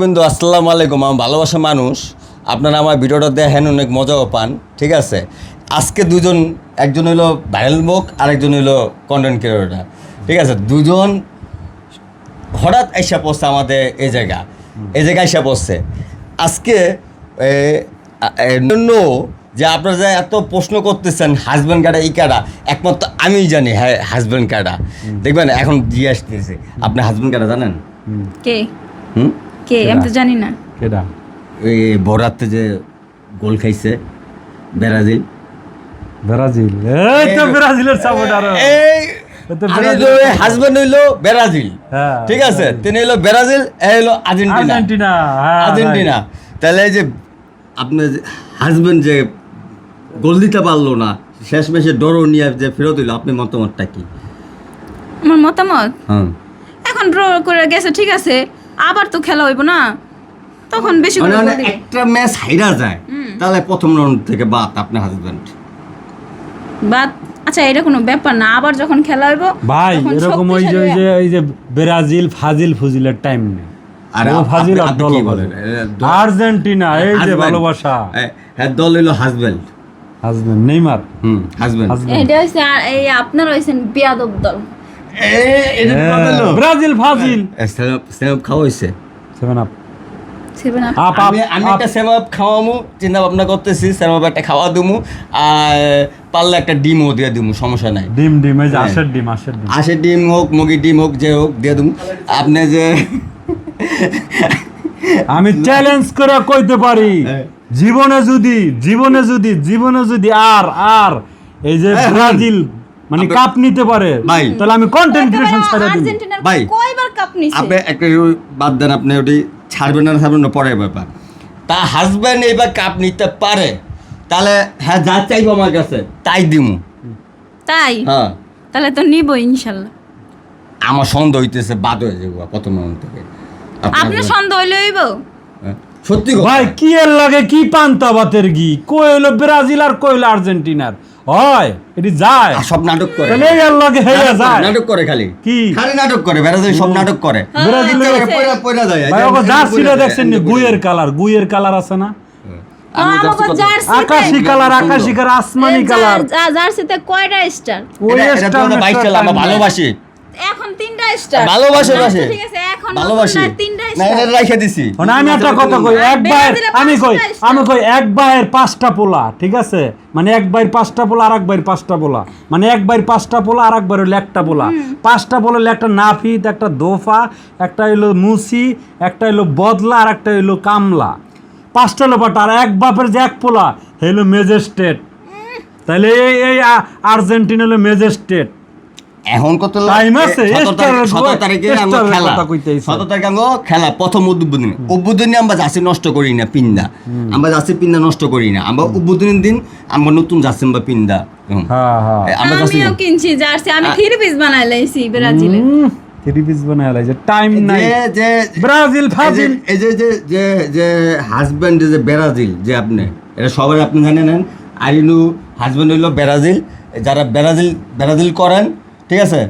বন্ধু আসসালামু আলাইকুম। আমার ভালোবাসা মানুষ, আপনারা আমার ভিডিওটা দেখেন, অনেক মজাও পান। ঠিক আছে, আজকে দুজন, একজন হইলো ভাইরাল মুখ, আরেকজন হইলো কন্টেন্ট ক্রিয়েটর। ঠিক আছে, দুজন হঠাৎ আইসা পড়ছে আমাদের এই জায়গায় আইসা পড়ছে আজকে। জন্য যে আপনারা যে এত প্রশ্ন করতেছেন হাজব্যান্ড কাটা ই কাটা, একমাত্র আমিই জানি হ্যাঁ হাজব্যান্ড কাটা। দেখবেন এখন দিয়ে আসতেছে, আপনি হাজব্যান্ড কাটা জানেন? কে কে আমি তো জানি না। কেডা? ওই বরাতে যে গোল খাইছে ব্রাজিল। ব্রাজিল, এই তো ব্রাজিলের সাপোর্টার। এই হাজবেন্ড হইলো ব্রাজিল, হ্যাঁ, ঠিক আছে, তিনি হইলো ব্রাজিল, এই হইলো আর্জেন্টিনা। আর্জেন্টিনা। তাহলে এই যে আপনার হাজবেন্ড যে গোল দিতে পারলো না, শেষ ম্যাচে ড্র নিয়ে যে ফেরত হইলো, আপনি মতামতটা কি? আমার মতামত, হ্যাঁ, এখন ড্র করে গেছে, ঠিক আছে, আবার তো খেলা হইব না, তখন বেশি করে গোল দিবে। একটা ম্যাচ হাইরা যায়, তাহলে প্রথম রাউন্ড থেকে বাদ আপনার হাজবেন্ড বাদ। আচ্ছা, এটা কোনো ব্যাপার না, আবার যখন খেলা হইব ভাই এরকম ওই যে ব্রাজিল ফাজিল ফুজিলের টাইম নেই। আর ফাজিল আপনি কি বলেন? আর্জেন্টিনা, এই যে ভালোবাসা, হ্যাঁ দল হইলো হাজবেন্ড নেইমার, হাজবেন্ড। এটা হইছে এই আপনারা হইছেন বিয়াদব দল। ব্রাজিল ফাজিল। সেম খাওয়া হইছে, 7 আপ। আমি একটা সেমাপ খাওয়ামু চিন্তা ভাবনা করতেছি, সেমাপ একটা খাওয়া দিমু, আর পারলে একটা ডিমও দিয়ে দিমু, সমস্যা নাই। ডিম এই যে আশের ডিম আশের ডিম হোক, মুগির ডিম হোক, যে হোক দিয়ে দিমু। আপনি যে আমি চ্যালেঞ্জ করে কইতে পারি, জীবনে যদি আর এই যে ব্রাজিল মানে কাপ নিতে পারে, তাহলে আমি কন্টেন্ট ক্রিয়েশন ছাড়া দিব। ভাই কয়বার কাপ নিছে? আপনি একটা বাদ দেন, আপনি ওটি ছাড়বেন না ছাড়বেন না পরের ব্যাপার। তা হাজব্যান্ড এবার কাপ নিতে পারে, তাহলে হ্যাঁ যা চাইবো আমার কাছে তাই দিমু। তাই? হ্যাঁ, তাহলে তো নিব ইনশাআল্লাহ। আমার সন্দেহ হইতেছে বাদ হয়ে যাবো প্রথম রাউন্ড থেকে। আপনার সন্দেহ হইলে হইব? সত্যি ভাই কি এর লাগে কি পান্তা ভাতের ঘি, কই হলো ব্রাজিল আর কই হলো আর্জেন্টিনার, হয় এটি যায় সব নাটক করে, তাহলে এর লাগে হেয়া যায়, নাটক করে, খালি কি খালি নাটক করে, ব্রাজিল সব নাটক করে। ব্রাজিলের পয়রা পয়রা যায় ভাই ওগো জার্সিটা দেখছেন নি, গুইয়ের কালার আছে না, আকাশী কালার আসমানি কালার, জার্সিতে কয়টা স্টার? ওই এটা তো 22 টা আমরা ভালোবাসি, এখন 3টা স্টার ভালোবাসি, ঠিক আছে, এখন ভালোবাসি 3টা না, স্টার এটা রাইখা দিছি। আমি একটা কথা কই, আমি কই এক ভাইয়ের 5টা পোলা, ঠিক আছে, মানে এক ভাইয়ের 5টা পোলা আর এক ভাইয়ের 5টা পোলা, মানে এক ভাইয়ের 5টা পোলা আর এক ভাইয়ের একটা পোলা, 5টা পোলা হলো একটা নাফিত, একটা দোফা, একটা হইলো মুসি, একটা হইলো বদলা, আর একটা হইলো কামলা। 5টা লোপাটা, আর এক বাপের যে এক পোলা হইলো মেজেস্টেট। তাহলে এই আর্জেন্টিনা হলো মেজেস্টেট। এখন কত টাইম আছে, 17 তারিখে আমরা খেলা, 17 তারিখে আমরা খেলা, প্রথম উদ্বোধনী আমরা জার্সি নষ্ট করি না, পিন্দা আমরা জার্সি পিন্দা নষ্ট করি না, আমরা উদ্বোধনীর দিন আমরা নতুন জার্সি আমরা পিন্দা। হ্যাঁ, আমিও কিনছি জার্সি, আমি 3 পিস বানাই লাইছি ব্রাজিলে। 3 পিস বানাই লাইছে, টাইম নাই যে ব্রাজিল ফাজিল। এই যে যে যে যে হাজবেন্ড যে ব্রাজিল, যে আপনি এটা সবাই আপনি জানেন, আইনু হাজবেন্ড হইলো ব্রাজিল। যারা ব্রাজিল করেন, ঠিক আছে,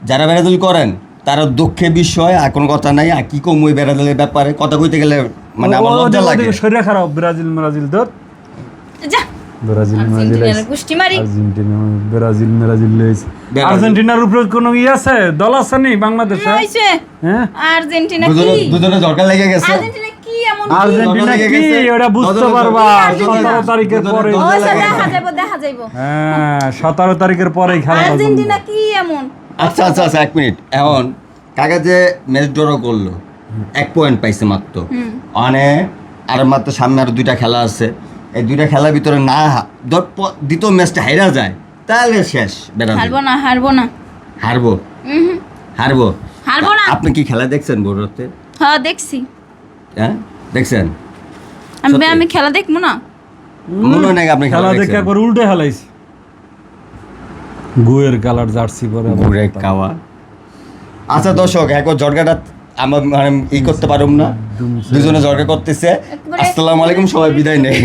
যারা ব্রাজিল করেন তারা দুঃখে বিষয়, আর কোনো কথা নাই। আর কি কম ওই ব্রাজিলের ব্যাপারে কথা কইতে গেলে মানে আমার লজ্জা লাগে। শরীর খারাপ, ব্রাজিল দত যা ব্রাজিল গুষ্টি মারি, ব্রাজিল লইছে। আর্জেন্টিনার উপরে কোনো আছে, দল আছে নি বাংলাদেশে? হ্যাঁ, আর্জেন্টিনা কি দুজনে ঝগড়া লেগে গেছে। আর্জেন্টিনা কি এমন? আর্জেন্টিনা কি ওটা বুঝতে পারবা 17 তারিখের পরে, দেখা যাইবো। হ্যাঁ 17 তারিখের পরেই খেলা। আর্জেন্টিনা কি এমন? আচ্ছা 1 মিনিট, এখন কাকা যে ম্যাচ ড্র করলো 1 পয়েন্ট পাইছে মাত্র, মানে আর মাত্র সামনে আর 2টা খেলা আছে। এই 2টা খেলার ভিতরে না দ্বিতীয় ম্যাচটা হেরা যায়, তাহলে শেষ। হারবো না আপনি কি খেলা দেখছেন বড়তে? হ্যাঁ দেখছি। হ্যাঁ দেখছেন? আমি খেলা দেখবো না? মনে নাই আপনি খেলা দেখে একবার উল্টে হেলাইছি, গুয়ের কালার জার্সি পরে ঘুরে খাওয়া। আচ্ছা দর্শক, এখন জর্গাটা আমরা মানে ই করতে পারুম না, দুজনে জর্গা করতেছে। আসসালামু আলাইকুম, সবাই বিদায় নেই।